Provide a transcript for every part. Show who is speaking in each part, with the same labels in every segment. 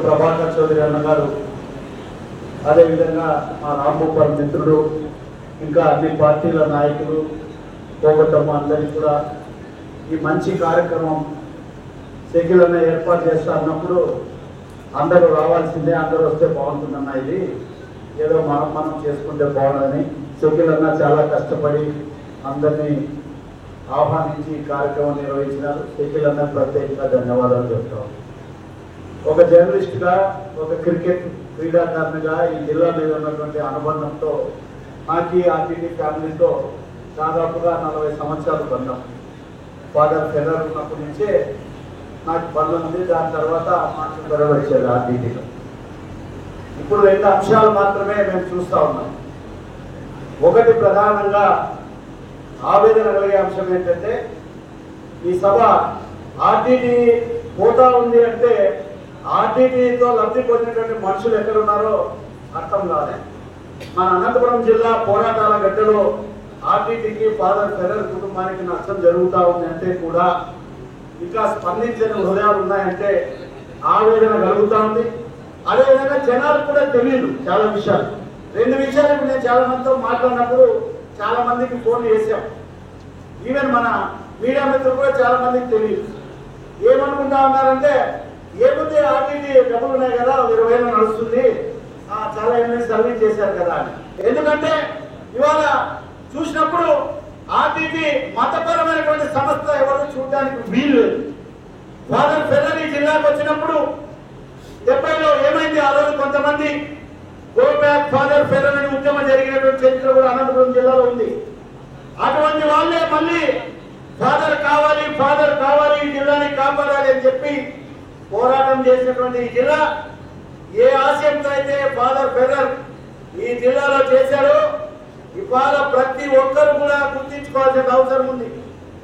Speaker 1: ప్రభాకర్ చౌదరి అన్న గారు, అదేవిధంగా మా రాంభూపాల్ మిత్రుడు, ఇంకా అన్ని పార్టీల నాయకులు పోగొట్టమ్మ అందరికీ కూడా ఈ మంచి కార్యక్రమం సెక్యులర్ని ఏర్పాటు చేస్తా అన్నప్పుడు అందరూ రావాల్సిందే, అందరూ వస్తే బాగుంటుందన్న, ఇది ఏదో మనం చేసుకుంటే బాగుండదని సెక్యులర్న చాలా కష్టపడి అందరినీ ఆహ్వానించి ఈ కార్యక్రమం నిర్వహించినారు. సెక్యులర్న ప్రత్యేకంగా ధన్యవాదాలు చెప్తాం. ఒక జర్నలిస్ట్గా, ఒక క్రికెట్ క్రీడాకారునిగా ఈ జిల్లా మీద ఉన్నటువంటి అనుబంధంతో నాకు ఈ ఆర్టీటీ ఫ్యామిలీతో దాదాపుగా 40 సంవత్సరాలు బంధం. ఫాదర్ ఫెడరర్ ఉన్నప్పటి నుంచే నాకు బంధం ఉంది. దాని తర్వాత మాకు ఫెడరర్ వచ్చేది ఆర్టీటీలో. ఇప్పుడు 2 అంశాలు మాత్రమే మేము చూస్తూ ఉన్నాం. ఒకటి ప్రధానంగా ఆవేదన కలిగే అంశం ఏంటంటే, ఈ సభ ఆర్టీటీ పోతా ఉంది అంటే ఆర్టీటీతో లబ్ధి పొందినటువంటి మనుషులు ఎక్కడున్నారో అర్థం కాలే. మన అనంతపురం జిల్లా పోరాటాల గడ్డలో ఆర్టీటీకి ఫాదర్ ఫెడరర్ కుటుంబానికి నష్టం జరుగుతూ ఉంది అంటే కూడా ఇంకా స్పందించని హృదయాలు ఉన్నాయంటే ఆవేదన కలుగుతూ ఉంది. అదేవిధంగా జనాలు కూడా తెలియదు చాలా విషయాలు. 2 విషయాలు నేను చాలా మందితో మాట్లాడినప్పుడు చాలా మందికి ఫోన్లు చేశాం. ఈవెన్ మన మీడియా మిత్రులు కూడా చాలా మందికి తెలియదు. ఏమనుకుంటా ఉన్నారంటే, ఏముంది ఆర్టీటీ డబ్బులు ఉన్నాయి కదా, 20,000 నడుస్తుంది, చాలా ఏమైనా సర్వీస్ చేశారు కదా అని. ఎందుకంటే ఇవాళ చూసినప్పుడు ఆర్టీటీ మతపరమైనటువంటి సంస్థ ఎవరు చూడడానికి వీలు లేదు. ఫాదర్ ఫెడరర్ ఈ జిల్లాకు వచ్చినప్పుడు 70లో ఏమైంది, ఆ రోజు కొంతమంది గో బ్యాక్ ఫాదర్ ఫెడరర్ అని ఉద్యమం జరిగినటువంటి చరిత్ర కూడా అనంతపురం జిల్లాలో ఉంది. అటువంటి వాళ్ళే మళ్ళీ ఫాదర్ కావాలి ఈ జిల్లాని కాపాడాలి అని చెప్పి పోరాటం చేసినటువంటి ఈ జిల్లా, ఏ ఆశయంతో అయితే ఫాదర్ ఫెడరర్ ఈ జిల్లాలో చేశారో ఇవాళ ప్రతి ఒక్కరు కూడా గుర్తించుకోవాల్సిన అవసరం ఉంది.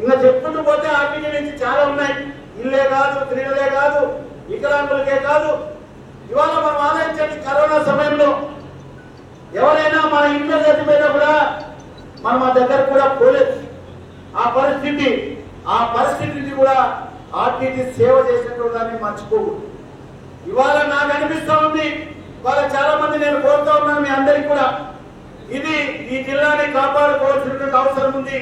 Speaker 1: ఇంకా చెప్పుకుంటూ పోతే ఆర్టీటీ నుంచి చాలా ఉన్నాయి. ఇల్లే కాదు, క్రీడలే కాదు, వికలాంగులకే కాదు. ఇవాళ మనం ఆలోచించండి, కరోనా సమయంలో ఎవరైనా మన ఇంట్లో చచ్చిపోయినా కూడా మనం ఆ దగ్గర కూడా పోలేదు. ఆ పరిస్థితిని కూడా ఆర్టీటీ సేవ చేసినటువంటి దాన్ని మర్చిపోకూడదు. ఇవాళ నాకు అనిపిస్తూ ఉంది, ఇవాళ చాలా మంది నేను కోరుతా ఉన్నాను మీ అందరికీ కూడా, ఇది ఈ జిల్లాని కాపాడుకోవాల్సినటువంటి అవసరం ఉంది.